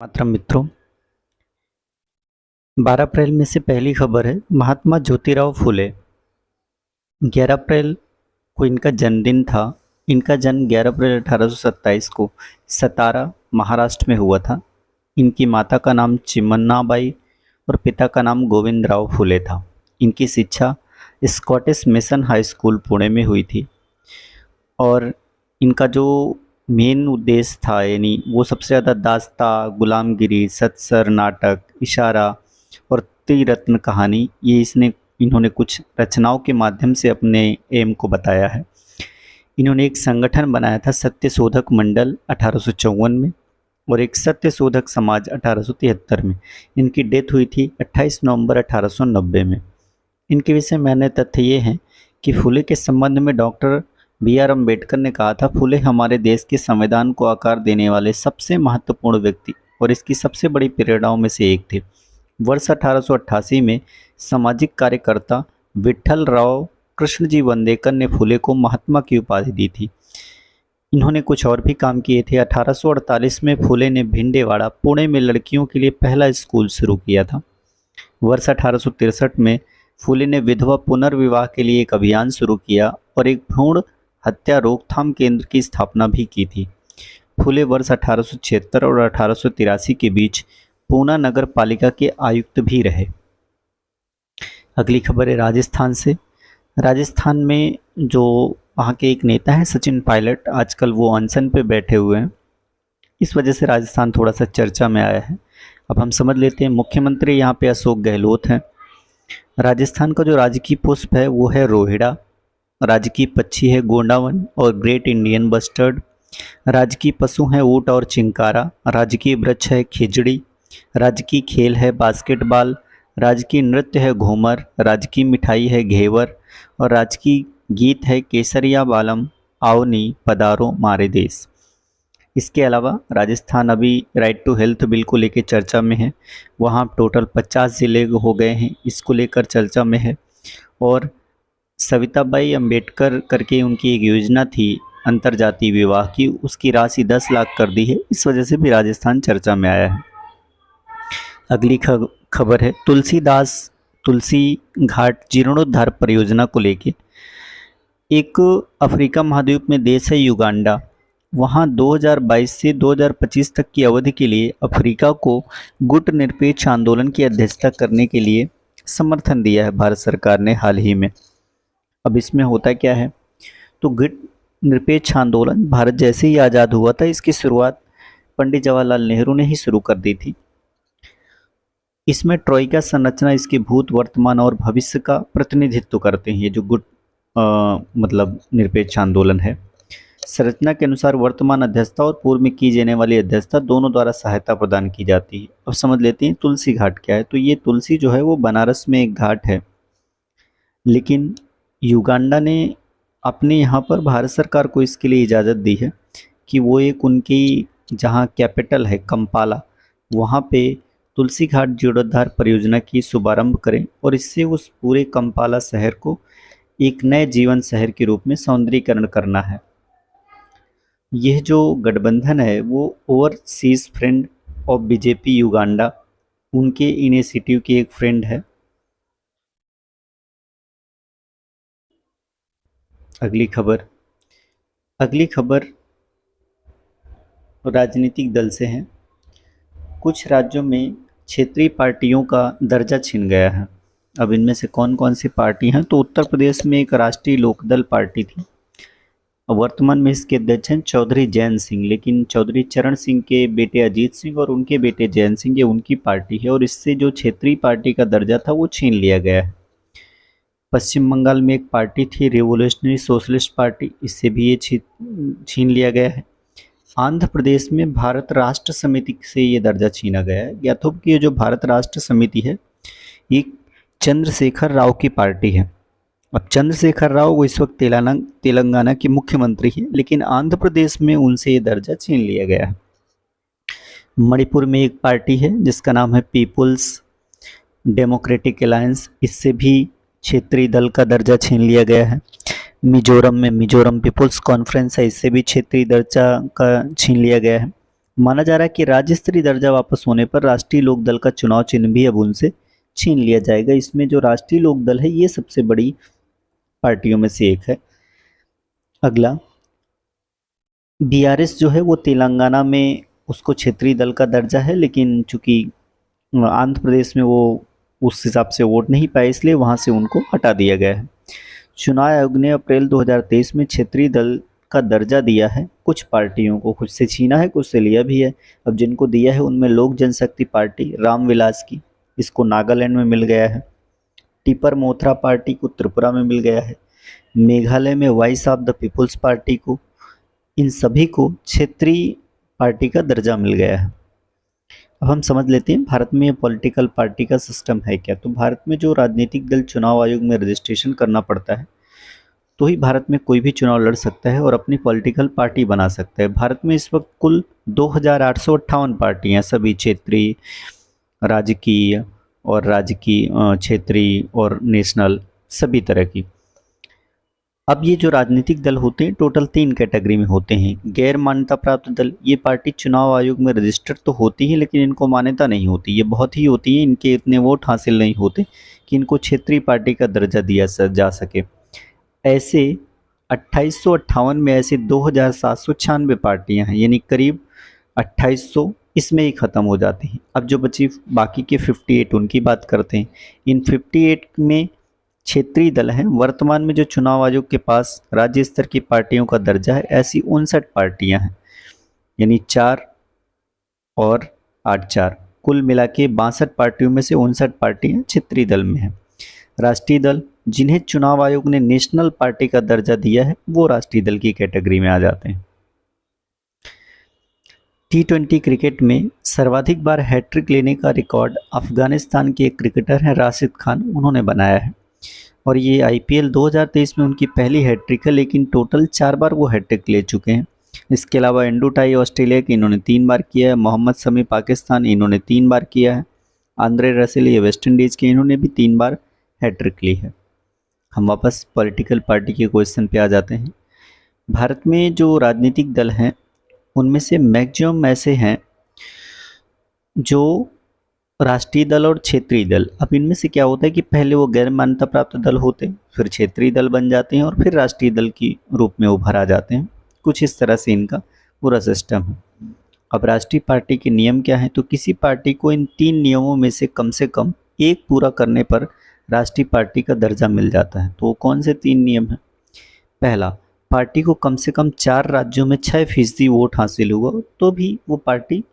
मातरम मित्रों, 12 अप्रैल में से पहली खबर है। महात्मा ज्योतिराव फुले। 11 अप्रैल को इनका जन्मदिन था। इनका जन्म 11 अप्रैल 1827 को सतारा महाराष्ट्र में हुआ था। इनकी माता का नाम चिमन्नाबाई और पिता का नाम गोविंदराव फुले था। इनकी शिक्षा Scottish mission high school Pune में हुई थी और इनका जो मेन उद्देश्य था यानी वो सबसे ज़्यादा दास्ता, गुलामगिरी, सत्सर, नाटक, इशारा और त्रिरत्न कहानी, ये इन्होंने कुछ रचनाओं के माध्यम से अपने एम को बताया है। इन्होंने एक संगठन बनाया था सत्य शोधक मंडल 1854 में और एक सत्य शोधक समाज 1873 में। इनकी डेथ हुई थी 28 नवंबर 1890 में। इनके विषय में अन्य तथ्य ये हैं कि फुले के संबंध में डॉक्टर B.R. अम्बेडकर ने कहा था, फुले हमारे देश के संविधान को आकार देने वाले सबसे महत्वपूर्ण व्यक्ति और इसकी सबसे बड़ी प्रेरणाओं में से एक थे। वर्ष 1888 में सामाजिक कार्यकर्ता विट्ठल राव कृष्णजी वंदेकर ने फुले को महात्मा की उपाधि दी थी। इन्होंने कुछ और भी काम किए थे। 1848 में फुले ने भिंडेवाड़ा, पुणे में लड़कियों के लिए पहला स्कूल शुरू किया था। वर्ष 1863 में फुले ने विधवा पुनर्विवाह के लिए एक अभियान शुरू किया और एक भ्रूण हत्या रोकथाम केंद्र की स्थापना भी की थी। फुले वर्ष 1876 और 1883 के बीच पूना नगर पालिका के आयुक्त भी रहे। अगली खबर है राजस्थान से। राजस्थान में जो वहाँ के एक नेता हैं सचिन पायलट, आजकल वो अनशन पे बैठे हुए हैं। इस वजह से राजस्थान थोड़ा सा चर्चा में आया है। अब हम समझ लेते हैं। मुख्यमंत्री यहाँ पे अशोक गहलोत हैं। राजस्थान का जो राजकीय पुष्प है वो है रोहिड़ा। राजकीय पक्षी है गोंडावन और ग्रेट इंडियन बस्टर्ड। राजकीय पशु है ऊंट और चिंकारा। राजकीय वृक्ष है खिजड़ी। राजकीय खेल है बास्केटबॉल। राजकीय नृत्य है घूमर। राजकीय मिठाई है घेवर और राजकीय गीत है केसरिया बालम आवनी पधारो मारे देश। इसके अलावा राजस्थान अभी राइट टू हेल्थ बिल को लेकर चर्चा में है। वहाँ टोटल 50 जिले हो गए हैं, इसको लेकर चर्चा में है। और सविताबाई अंबेडकर करके उनकी एक योजना थी अंतरजातीय विवाह की, उसकी राशि 10 लाख कर दी है। इस वजह से भी राजस्थान चर्चा में आया है। अगली खबर है तुलसी घाट जीर्णोद्धार परियोजना को लेके। एक अफ्रीका महाद्वीप में देश है युगांडा। वहाँ 2022 से 2025 तक की अवधि के लिए अफ्रीका को गुट निरपेक्ष आंदोलन की अध्यक्षता करने के लिए समर्थन दिया है भारत सरकार ने हाल ही में। अब इसमें होता क्या है, तो गुट निरपेक्ष आंदोलन भारत जैसे ही आज़ाद हुआ था, इसकी शुरुआत पंडित जवाहरलाल नेहरू ने ही शुरू कर दी थी। इसमें ट्रॉइका संरचना इसके भूत, वर्तमान और भविष्य का प्रतिनिधित्व करते हैं। ये जो गुट मतलब निरपेक्ष आंदोलन है, संरचना के अनुसार वर्तमान अध्यक्षता और पूर्व में की जाने वाली अध्यक्षता दोनों द्वारा सहायता प्रदान की जाती है। अब समझ लेते हैं तुलसी घाट क्या है। तो ये तुलसी जो है वो बनारस में एक घाट है, लेकिन युगांडा ने अपने यहाँ पर भारत सरकार को इसके लिए इजाज़त दी है कि वो एक उनकी जहाँ कैपिटल है कंपाला, वहाँ पे तुलसी घाट जीर्णोद्धार परियोजना की शुभारंभ करें और इससे उस पूरे कंपाला शहर को एक नए जीवन शहर के रूप में सौंदर्यीकरण करना है। यह जो गठबंधन है वो overseas friend of BJP Uganda, उनके इनिशिएटिव की एक फ्रेंड है। अगली खबर राजनीतिक दल से है। कुछ राज्यों में क्षेत्रीय पार्टियों का दर्जा छिन गया है। अब इनमें से कौन कौन सी पार्टी हैं, तो उत्तर प्रदेश में एक राष्ट्रीय लोकदल पार्टी थी। वर्तमान में इसके अध्यक्ष हैं चौधरी जैन सिंह, लेकिन चौधरी चरण सिंह के बेटे अजीत सिंह और उनके बेटे जैन सिंह, ये उनकी पार्टी है और इससे जो क्षेत्रीय पार्टी का दर्जा था वो छीन लिया गया है। पश्चिम बंगाल में एक पार्टी थी रिवोल्यूशनरी सोशलिस्ट पार्टी, इससे भी ये छीन लिया गया है। आंध्र प्रदेश में भारत राष्ट्र समिति से ये दर्जा छीना गया है। ज्ञातव्य की ये जो भारत राष्ट्र समिति है ये चंद्रशेखर राव की पार्टी है। अब चंद्रशेखर राव वो इस वक्त तेलंगाना के मुख्यमंत्री हैं, लेकिन आंध्र प्रदेश में उनसे ये दर्जा छीन लिया गया है। मणिपुर में एक पार्टी है जिसका नाम है पीपुल्स डेमोक्रेटिक अलायंस, इससे भी क्षेत्रीय दल का दर्जा छीन लिया गया है। मिजोरम में मिजोरम पीपुल्स कॉन्फ्रेंस है, इससे भी क्षेत्रीय दर्जा का छीन लिया गया है। माना जा रहा है कि राज्य स्तरीय दर्जा वापस होने पर राष्ट्रीय लोक दल का चुनाव चिन्ह भी अब उनसे छीन लिया जाएगा। इसमें जो राष्ट्रीय लोक दल है ये सबसे बड़ी पार्टियों में से एक है। अगला, बीआरएस जो है वो तेलंगाना में उसको क्षेत्रीय दल का दर्जा है, लेकिन चूंकि आंध्र प्रदेश में वो उस हिसाब से वोट नहीं पाए, इसलिए वहां से उनको हटा दिया गया है। चुनाव आयोग ने अप्रैल 2023 में क्षेत्रीय दल का दर्जा दिया है कुछ पार्टियों को, कुछ से छीना है, कुछ से लिया भी है। अब जिनको दिया है उनमें लोक जनशक्ति पार्टी रामविलास की, इसको नागालैंड में मिल गया है। टिपर मोथरा पार्टी को त्रिपुरा में मिल गया है। मेघालय में Voice of the People's Party को, इन सभी को क्षेत्रीय पार्टी का दर्जा मिल गया है। अब हम समझ लेते हैं भारत में पॉलिटिकल पार्टी का सिस्टम है क्या। तो भारत में जो राजनीतिक दल चुनाव आयोग में रजिस्ट्रेशन करना पड़ता है, तो ही भारत में कोई भी चुनाव लड़ सकता है और अपनी पॉलिटिकल पार्टी बना सकता है। भारत में इस वक्त कुल 2858 पार्टियां, सभी क्षेत्रीय, राजकीय और राजकीय, क्षेत्रीय और नेशनल, सभी तरह की। अब ये जो राजनीतिक दल होते हैं टोटल 3 कैटेगरी में होते हैं। गैर मान्यता प्राप्त दल, ये पार्टी चुनाव आयोग में रजिस्टर्ड तो होती है लेकिन इनको मान्यता नहीं होती, ये बहुत ही होती है, इनके इतने वोट हासिल नहीं होते कि इनको क्षेत्रीय पार्टी का दर्जा दिया जा सके। ऐसे 2858 में ऐसे 2796 पार्टियां हैं, यानी करीब 2800 इसमें ही ख़त्म हो जाती हैं। अब जो बची बाकी के 58, उनकी बात करते हैं। इन 58 में क्षेत्रीय दल हैं। वर्तमान में जो चुनाव आयोग के पास राज्य स्तर की पार्टियों का दर्जा है, ऐसी 59 पार्टियां हैं, यानी 4 और 8 4, कुल मिला के 62 पार्टियों में से 59 पार्टियां क्षेत्रीय दल में हैं। राष्ट्रीय दल, जिन्हें चुनाव आयोग ने नेशनल पार्टी का दर्जा दिया है, वो राष्ट्रीय दल की कैटेगरी में आ जाते हैं। T20 क्रिकेट में सर्वाधिक बार हैट्रिक लेने का रिकॉर्ड अफगानिस्तान के एक क्रिकेटर हैं राशिद खान, उन्होंने बनाया है और ये IPL 2023 में उनकी पहली हैट्रिक है, लेकिन टोटल 4 बार वो हैट्रिक ले चुके हैं। इसके अलावा एंडू टाई ऑस्ट्रेलिया की, इन्होंने 3 बार किया है। मोहम्मद शमी पाकिस्तान, इन्होंने 3 बार किया है। आंद्रे रसेल ये वेस्ट इंडीज़ के, इन्होंने भी 3 बार हैट्रिक ली है। हम वापस पॉलिटिकल पार्टी के क्वेश्चन पे आ जाते हैं। भारत में जो राजनीतिक दल हैं उनमें से मैक्सिमम ऐसे हैं जो राष्ट्रीय दल और क्षेत्रीय दल। अब इनमें से क्या होता है कि पहले वो गैर मान्यता प्राप्त दल होते हैं, फिर क्षेत्रीय दल बन जाते हैं और फिर राष्ट्रीय दल की रूप में उभर आ जाते हैं। कुछ इस तरह से इनका पूरा सिस्टम है। अब राष्ट्रीय पार्टी के नियम क्या हैं, तो किसी पार्टी को इन 3 नियमों में से कम एक पूरा करने पर राष्ट्रीय पार्टी का दर्जा मिल जाता है। तो वो कौन से 3 नियम हैं? पहला, पार्टी को कम से कम 4 राज्यों में 6% वोट हासिल हुआ तो भी वो पार्टी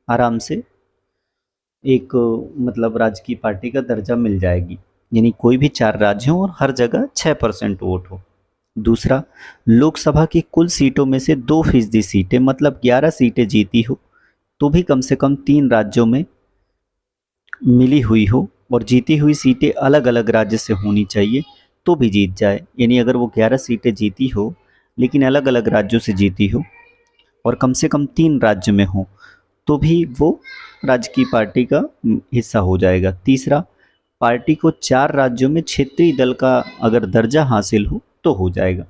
आराम से एक मतलब राज्य की पार्टी का दर्जा मिल जाएगी, यानी कोई भी 4 राज्य हो और हर जगह 6% वोट हो। दूसरा, लोकसभा की कुल सीटों में से 2% सीटें, मतलब 11 सीटें जीती हो तो भी कम से कम 3 राज्यों में मिली हुई हो और जीती हुई सीटें अलग अलग राज्य से होनी चाहिए तो भी जीत जाए। यानी अगर वो 11 सीटें जीती हो लेकिन अलग अलग राज्यों से जीती हो और कम से कम 3 राज्य में हो तो भी वो राज्य की पार्टी का हिस्सा हो जाएगा। तीसरा, पार्टी को 4 राज्यों में क्षेत्रीय दल का अगर दर्जा हासिल हो तो हो जाएगा।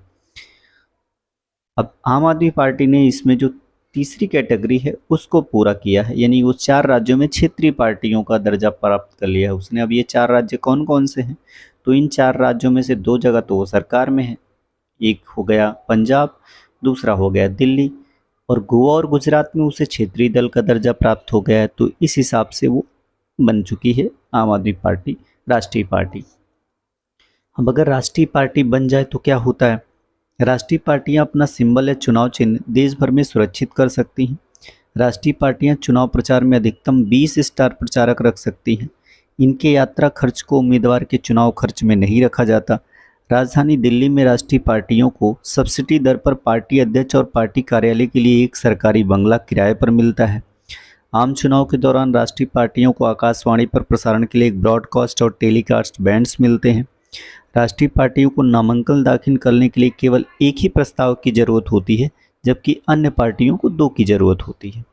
अब आम आदमी पार्टी ने इसमें जो तीसरी कैटेगरी है उसको पूरा किया है, यानी वो 4 राज्यों में क्षेत्रीय पार्टियों का दर्जा प्राप्त कर लिया है उसने। अब ये 4 राज्य कौन कौन से हैं, तो इन 4 राज्यों में से 2 जगह तो वो सरकार में है, एक हो गया पंजाब, दूसरा हो गया दिल्ली, और गोवा और गुजरात में उसे क्षेत्रीय दल का दर्जा प्राप्त हो गया है। तो इस हिसाब से वो बन चुकी है आम आदमी पार्टी राष्ट्रीय पार्टी। अब अगर राष्ट्रीय पार्टी बन जाए तो क्या होता है, राष्ट्रीय पार्टियां अपना सिंबल या चुनाव चिन्ह देश भर में सुरक्षित कर सकती हैं। राष्ट्रीय पार्टियां चुनाव प्रचार में अधिकतम 20 स्टार प्रचारक रख सकती हैं। इनके यात्रा खर्च को उम्मीदवार के चुनाव खर्च में नहीं रखा जाता। राजधानी दिल्ली में राष्ट्रीय पार्टियों को सब्सिडी दर पर पार्टी अध्यक्ष और पार्टी कार्यालय के लिए एक सरकारी बंगला किराए पर मिलता है। आम चुनाव के दौरान राष्ट्रीय पार्टियों को आकाशवाणी पर प्रसारण के लिए एक ब्रॉडकास्ट और टेलीकास्ट बैंड्स मिलते हैं। राष्ट्रीय पार्टियों को नामांकन दाखिल करने के लिए केवल एक ही प्रस्ताव की जरूरत होती है, जबकि अन्य पार्टियों को 2 की जरूरत होती है।